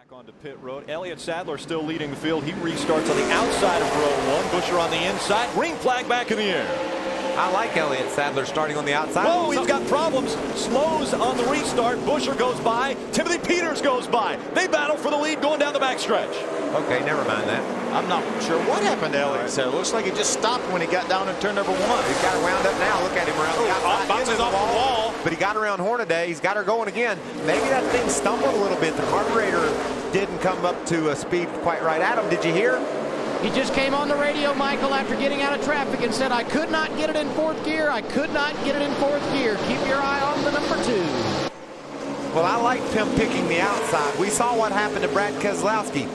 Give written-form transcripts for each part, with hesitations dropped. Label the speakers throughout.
Speaker 1: Back onto pit road. Elliott Sadler still leading the field. He restarts on the outside of row one. Buscher on the inside. Green flag back in the air.
Speaker 2: I like Elliott Sadler starting on the outside.
Speaker 1: Whoa, he's got problems. Slows on the restart. Buscher goes by. Timothy Peters goes by. They battle for the lead going down the backstretch.
Speaker 2: Okay, never mind that.
Speaker 3: I'm not sure what happened to Elliott Sadler. Looks like he just stopped when he got down in turn number one.
Speaker 2: He's got her wound up now. Look at him around the outside.
Speaker 1: Bounces off the wall.
Speaker 2: But he got around Hornaday. He's got her going again. Maybe that thing stumbled a little bit. The carburetor didn't come up to a speed quite right. Adam, did you hear?
Speaker 4: He just came on the radio, Michael, after getting out of traffic and said, I could not get it in fourth gear. I could not get it in fourth gear. Keep your eye on the number 2.
Speaker 2: Well, I liked him picking the outside. We saw what happened to Brad Keselowski.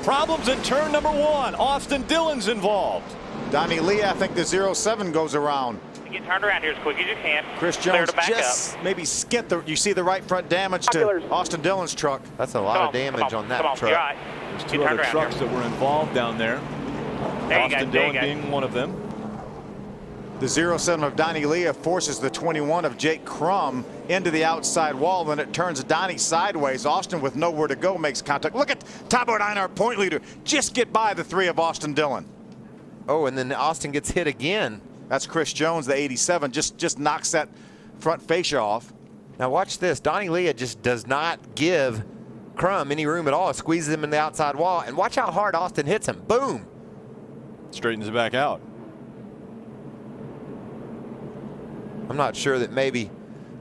Speaker 1: Problems in turn number one. Austin Dillon's involved.
Speaker 3: Donnie Lee, I think the 07 goes around.
Speaker 5: Get turned around here as quick as you can.
Speaker 3: Chris
Speaker 5: Clear
Speaker 3: Jones
Speaker 5: to back
Speaker 3: just
Speaker 5: up.
Speaker 3: maybe skint the. You see the right front damage to Austin Dillon's truck.
Speaker 2: That's a lot of damage on that truck.
Speaker 5: You're right.
Speaker 1: There's two other trucks that were involved down there.
Speaker 5: There
Speaker 1: Austin Dillon being one of them.
Speaker 3: The 07 of Donnie Lee forces the 21 of Jake Crum into the outside wall. Then it turns Donnie sideways. Austin, with nowhere to go, makes contact. Look at Todd Bodine, our point leader, just get by the 3 of Austin Dillon.
Speaker 2: Oh, and then Austin gets hit again.
Speaker 3: That's Chris Jones, the 87, just knocks that front fascia off.
Speaker 2: Now watch this. Donnie Lee just does not give Crum any room at all. Squeezes him in the outside wall. And watch how hard Austin hits him. Boom.
Speaker 1: Straightens it back out.
Speaker 2: I'm not sure that maybe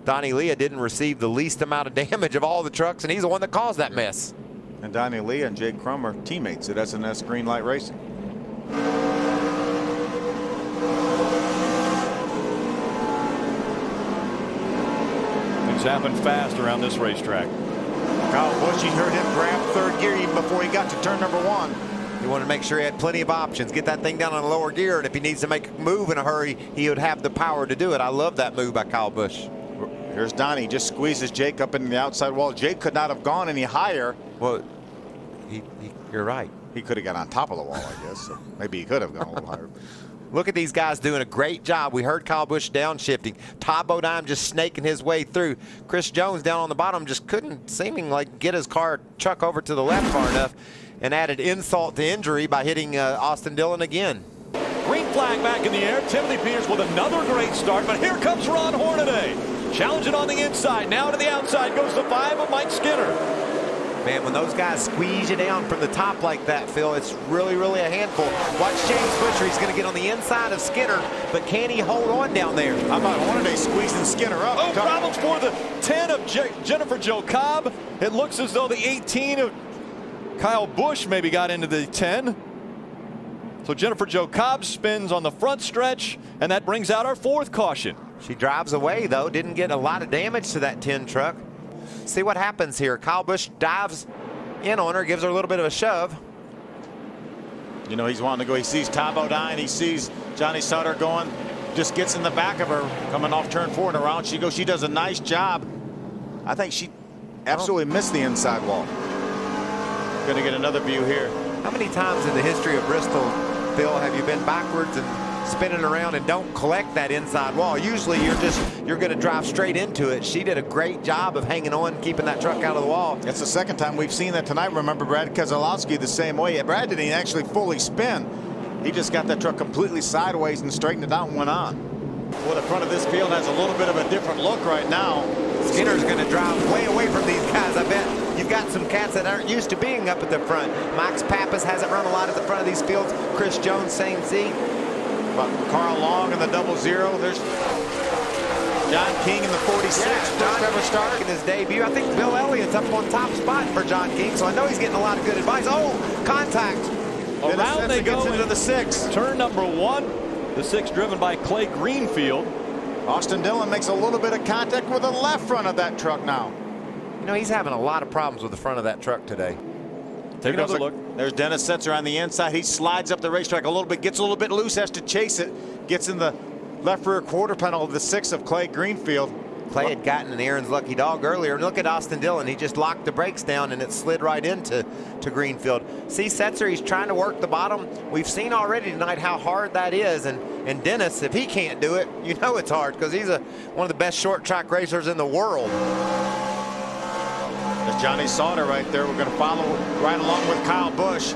Speaker 2: Donnie Lee didn't receive the least amount of damage of all the trucks, and he's the one that caused that mess.
Speaker 3: And Donnie Lee and Jake Crum are teammates at SNS Greenlight Racing.
Speaker 1: Things happen fast around this racetrack.
Speaker 3: Kyle Busch, you heard him grab third gear even before he got to turn number one.
Speaker 2: He wanted to make sure he had plenty of options, get that thing down on a lower gear, and if he needs to make a move in a hurry, he would have the power to do it. I love that move by Kyle Busch.
Speaker 3: Here's Donnie, just squeezes Jake up into the outside wall. Jake could not have gone any higher.
Speaker 2: Well, you're right.
Speaker 3: He could have got on top of the wall, I guess. So maybe he could have gone a little higher.
Speaker 2: Look at these guys doing a great job. We heard Kyle Busch downshifting. Todd Bodine just snaking his way through. Chris Jones down on the bottom just couldn't seeming like get his truck over to the left far enough, and added insult to injury by hitting Austin Dillon again.
Speaker 1: Green flag back in the air. Timothy Peters with another great start, but here comes Ron Hornaday. Challenging on the inside. Now to the outside goes the 5 of Mike Skinner.
Speaker 2: Man, when those guys squeeze you down from the top like that, Phil, it's really, really a handful. Watch James Butcher. He's going to get on the inside of Skinner, but can he hold on down there?
Speaker 3: How about Hornaday squeezing Skinner up?
Speaker 1: Oh, problems for the 10 of Jennifer Jo Cobb. It looks as though the 18 of Kyle Busch maybe got into the 10. So Jennifer Jo Cobb spins on the front stretch, and that brings out our 4th caution.
Speaker 2: She drives away, though. Didn't get a lot of damage to that 10 truck. See what happens here. Kyle Busch dives in on her, gives her a little bit of a shove.
Speaker 3: You know, he's wanting to go. He sees Todd Bodine. He sees Johnny Sutter going. Just gets in the back of her, coming off turn 4 and around she goes. She does a nice job. I think she absolutely missed the inside wall. Going to get another view here.
Speaker 2: How many times in the history of Bristol, Phil, have you been backwards and spinning around and don't collect that inside wall? Usually you're going to drive straight into it. She did a great job of hanging on, keeping that truck out of the wall.
Speaker 3: That's the second time we've seen that tonight. Remember Brad Keselowski the same way. Brad didn't actually fully spin. He just got that truck completely sideways and straightened it out and went on. Well, the front of this field has a little bit of a different look right now.
Speaker 2: Skinner's going to drive way away from these guys, I bet. You've got some cats that aren't used to being up at the front. Max Pappas hasn't run a lot at the front of these fields. Chris Jones, same thing.
Speaker 3: But Carl Long in the 00. There's John King in the 46.
Speaker 2: First ever start in his debut. I think Bill Elliott's up on top spot for John King, so I know he's getting a lot of good advice. Oh, contact.
Speaker 1: Around they go
Speaker 3: into the 6.
Speaker 1: Turn number 1. The 6 driven by Clay Greenfield.
Speaker 3: Austin Dillon makes a little bit of contact with the left front of that truck now.
Speaker 2: You know, he's having a lot of problems with the front of that truck today.
Speaker 1: Take another look.
Speaker 3: There's Dennis Setzer on the inside. He slides up the racetrack a little bit, gets a little bit loose, has to chase it, gets in the left rear quarter panel of the 6 of Clay Greenfield.
Speaker 2: Clay had gotten an Aaron's lucky dog earlier. And look at Austin Dillon. He just locked the brakes down and it slid right into Greenfield. See Setzer, he's trying to work the bottom. We've seen already tonight how hard that is. And Dennis, if he can't do it, you know it's hard because he's one of the best short track racers in the world.
Speaker 3: As There's Johnny Sauter right there. We're going to follow right along with Kyle Busch.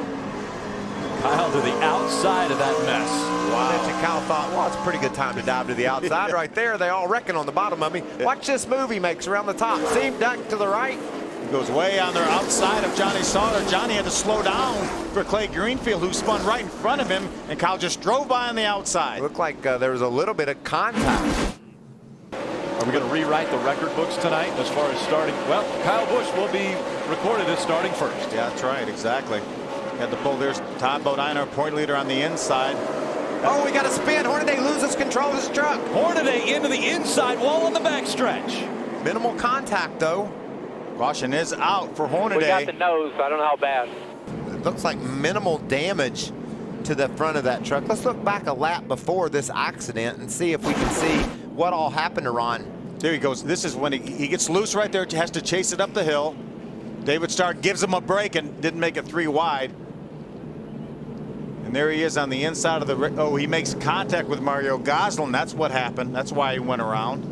Speaker 1: Kyle to the outside of that mess.
Speaker 2: Wow. And Kyle thought, well, it's a pretty good time to dive to the outside right there. They all reckon on the bottom of me. Watch this move he makes around the top. See him duck to the right.
Speaker 3: He goes way on the outside of Johnny Sauter. Johnny had to slow down for Clay Greenfield, who spun right in front of him, and Kyle just drove by on the outside.
Speaker 2: Looked like there was a little bit of contact.
Speaker 1: Are we going to rewrite the record books tonight as far as starting? Well, Kyle Busch will be recorded as starting first.
Speaker 3: Yeah, that's right, exactly. Had to pull. There's Todd Bodine, our point leader, on the inside.
Speaker 2: Oh, we got a spin. Hornaday loses control of his truck.
Speaker 1: Hornaday into the inside wall on the backstretch.
Speaker 2: Minimal contact, though.
Speaker 3: Caution is out for Hornaday.
Speaker 5: We got the nose. I don't know how bad.
Speaker 2: It looks like minimal damage to the front of that truck. Let's look back a lap before this accident and see if we can see what all happened to Ron.
Speaker 3: There he goes. This is when he gets loose right there. Has to chase it up the hill. David Starr gives him a break and didn't make it 3 wide. And there he is on the inside of the. Oh, he makes contact with Mario Goslin. That's what happened. That's why he went around.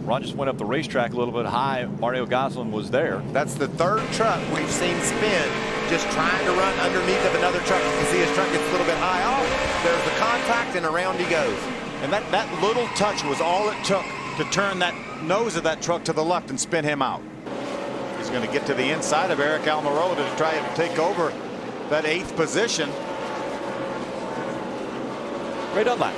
Speaker 1: Ron just went up the racetrack a little bit high. Mario Goslin was there.
Speaker 2: That's the 3rd truck we've seen spin, just trying to run underneath of another truck. You can see his truck gets a little bit high off. There's the contact, and around he goes.
Speaker 3: And that little touch was all it took to turn that nose of that truck to the left and spin him out. He's going to get to the inside of Eric Almirola to try to take over that 8th position.
Speaker 1: Great on lap.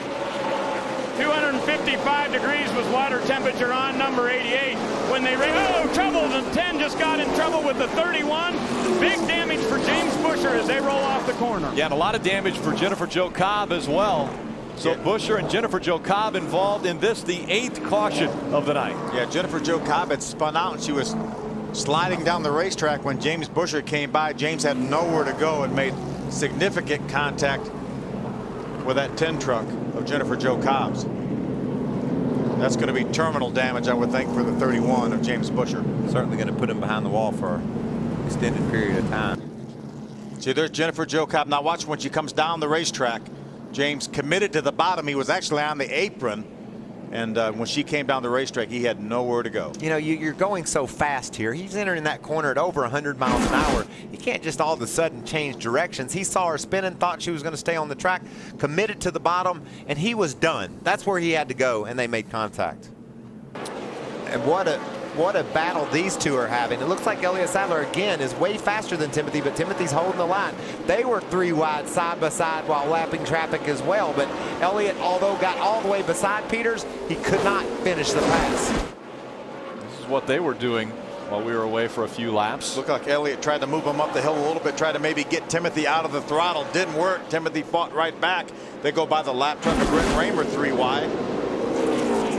Speaker 6: 255 degrees was water temperature on number 88 when they oh, trouble. The 10 just got in trouble with the 31. Big damage for James Buescher as they roll off the corner.
Speaker 1: Yeah, and a lot of damage for Jennifer Jo Cobb as well. So
Speaker 3: Yeah.
Speaker 1: Buescher and Jennifer Jo Cobb involved in this, the 8th caution of the night.
Speaker 3: Yeah, Jennifer Jo Cobb had spun out and she was sliding down the racetrack when James Buescher came by. James had nowhere to go and made significant contact with that 10 truck of Jennifer Jo Cobb's. That's going to be terminal damage, I would think, for the 31 of James Buescher.
Speaker 2: Certainly going to put him behind the wall for an extended period of time.
Speaker 3: See, there's Jennifer Jo Cobb. Now watch when she comes down the racetrack. James committed to the bottom. He was actually on the apron. And when she came down the racetrack, he had nowhere to go.
Speaker 2: You know, you're going so fast here. He's entering that corner at over 100 miles an hour. You can't just all of a sudden change directions. He saw her spinning, thought she was going to stay on the track, committed to the bottom, and he was done. That's where he had to go, and they made contact. And what a battle these two are having. It looks like Elliott Sadler, again, is way faster than Timothy, but Timothy's holding the line. They were 3 wide side by side while lapping traffic as well, but Elliott, although got all the way beside Peters, he could not finish the pass.
Speaker 1: This is what they were doing while we were away for a few laps.
Speaker 3: Looked like Elliott tried to move him up the hill a little bit, tried to maybe get Timothy out of the throttle. Didn't work. Timothy fought right back. They go by the lap truck of Brent Raymer 3 wide.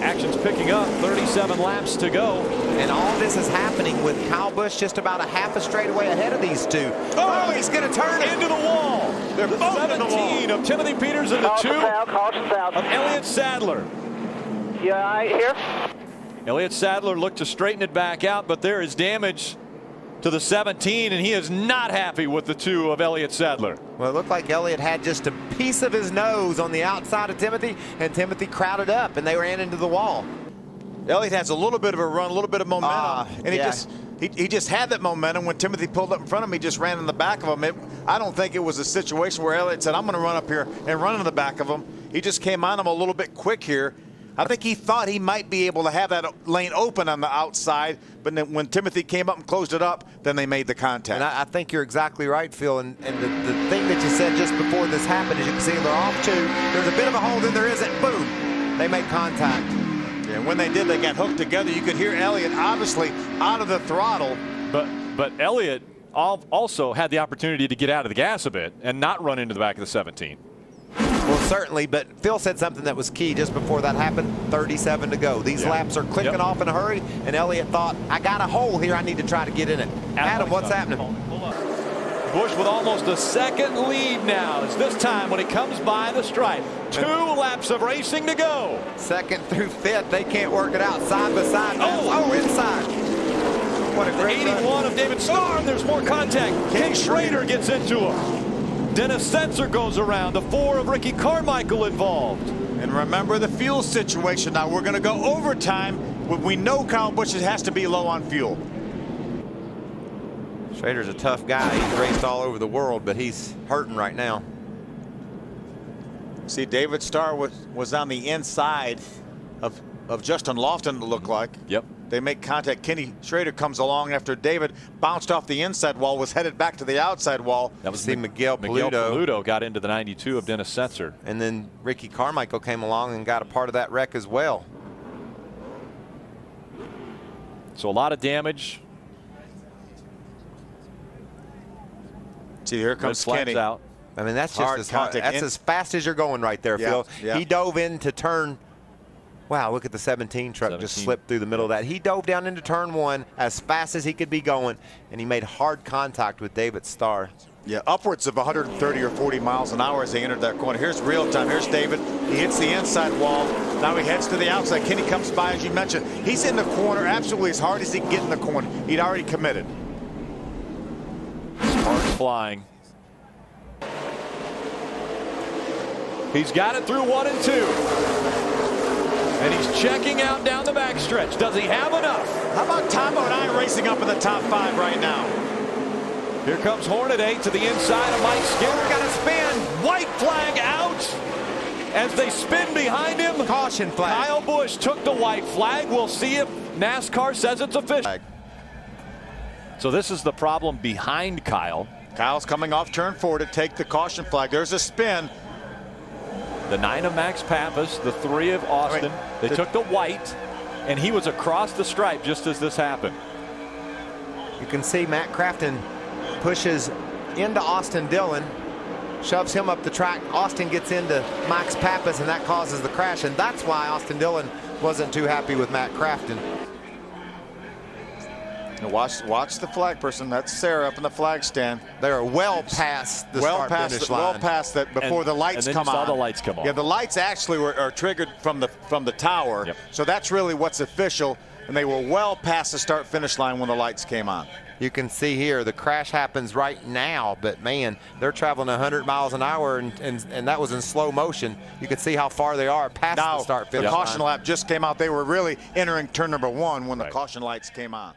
Speaker 1: Action's picking up, 37 laps to go.
Speaker 2: And all this is happening with Kyle Busch just about a half a straightaway ahead of these two. Oh, he's going to turn
Speaker 1: Into the wall.
Speaker 3: They're
Speaker 1: The
Speaker 3: both in the
Speaker 1: 17 of Timothy Peters and the 2 of Elliott Sadler.
Speaker 5: Yeah, I hear.
Speaker 1: Elliott Sadler looked to straighten it back out, but there is damage to the 17, and he is not happy with the 2 of Elliott Sadler.
Speaker 2: Well, it looked like Elliott had just a piece of his nose on the outside of Timothy, and Timothy crowded up, and they ran into the wall.
Speaker 3: Elliott has a little bit of a run, a little bit of momentum, and
Speaker 2: yeah.
Speaker 3: he just had that momentum. When Timothy pulled up in front of him, he just ran in the back of him. I don't think it was a situation where Elliott said, I'm going to run up here and run in the back of him. He just came on him a little bit quick here. I think he thought he might be able to have that lane open on the outside, but then when Timothy came up and closed it up, then they made the contact.
Speaker 2: And I think you're exactly right, Phil. And the thing that you said just before this happened, as you can see, they're off 2. There's a bit of a hole, then there isn't. Boom. They made contact.
Speaker 3: And when they did, they got hooked together. You could hear Elliott obviously out of the throttle.
Speaker 1: But Elliott also had the opportunity to get out of the gas a bit and not run into the back of the 17.
Speaker 2: Well, certainly, but Phil said something that was key just before that happened. 37 to go. These laps are clicking off in a hurry, and Elliott thought, I got a hole here. I need to try to get in it. Adam, what's happening?
Speaker 1: Busch with almost a second lead now. It's this time when he comes by the stripe. 2 laps of racing to go.
Speaker 2: 2nd through 5th, they can't work it out side by side. Oh, inside. What a great
Speaker 1: 81
Speaker 2: run.
Speaker 1: of David Starr, and there's more contact. Ken Schrader gets into him. Dennis Sensor goes around. The 4 of Ricky Carmichael involved.
Speaker 3: And remember the fuel situation. Now we're going to go overtime when we know Kyle Busch has to be low on fuel.
Speaker 2: Schrader's a tough guy. He's raced all over the world, but he's hurting right now.
Speaker 3: See, David Starr was on the inside of Justin Lofton, it looked like.
Speaker 1: Yep.
Speaker 3: They make contact. Kenny Schrader comes along after David bounced off the inside wall, was headed back to the outside wall.
Speaker 1: That was
Speaker 2: Miguel
Speaker 1: Miguel
Speaker 2: Paludo.
Speaker 1: Paludo got into the 92 of Dennis Setzer.
Speaker 2: And then Ricky Carmichael came along and got a part of that wreck as well.
Speaker 1: So a lot of damage.
Speaker 3: See, here comes
Speaker 1: Red flags
Speaker 3: Kenny.
Speaker 1: out.
Speaker 2: I mean, that's
Speaker 3: Hard
Speaker 2: just as hard.
Speaker 3: contact.
Speaker 2: That's as fast as you're going right there,
Speaker 3: Yeah,
Speaker 2: Phil.
Speaker 3: yeah.
Speaker 2: He dove into turn. Wow, look at the 17 truck just
Speaker 1: 17.
Speaker 2: slipped through the middle of that. He dove down into turn 1 as fast as he could be going, and he made hard contact with David Starr.
Speaker 3: Yeah, upwards of 130 or 40 miles an hour as they entered that corner. Here's real time. Here's David. He hits the inside wall. Now he heads to the outside. Kenny comes by, as you mentioned. He's in the corner absolutely as hard as he can get in the corner. He'd already committed.
Speaker 1: Sparks flying. He's got it through 1 and 2. And he's checking out down the backstretch. Does he have enough?
Speaker 3: How about Tom O'Neill racing up in the top 5 right now?
Speaker 1: Here comes Hornet 8 to the inside of Mike Skinner. Got a spin. White flag out as they spin behind him.
Speaker 2: Caution flag.
Speaker 1: Kyle Busch took the white flag. We'll see if NASCAR says it's official. So this is the problem behind Kyle.
Speaker 3: Kyle's coming off turn 4 to take the caution flag. There's a spin.
Speaker 1: The 9 of Max Pappas, the 3 of Austin. They took the white, and he was across the stripe just as this happened.
Speaker 2: You can see Matt Crafton pushes into Austin Dillon, shoves him up the track. Austin gets into Max Pappas, and that causes the crash, and that's why Austin Dillon wasn't too happy with Matt Crafton.
Speaker 3: Watch the flag person. That's Sarah up in the flag stand.
Speaker 2: They are well past the start-finish line.
Speaker 3: Well past that before the lights
Speaker 1: and then
Speaker 3: come
Speaker 1: you
Speaker 3: on.
Speaker 1: saw the lights come on.
Speaker 3: Yeah, the lights actually are triggered from the tower.
Speaker 1: Yep.
Speaker 3: So that's really what's official. And they were well past the start-finish line when the lights came on.
Speaker 2: You can see here the crash happens right now, but man, they're traveling 100 miles an hour, and that was in slow motion. You can see how far they are past
Speaker 3: Now,
Speaker 2: the start-finish
Speaker 3: the
Speaker 2: line.
Speaker 3: caution lap just came out. They were really entering turn number 1 when the caution lights came on.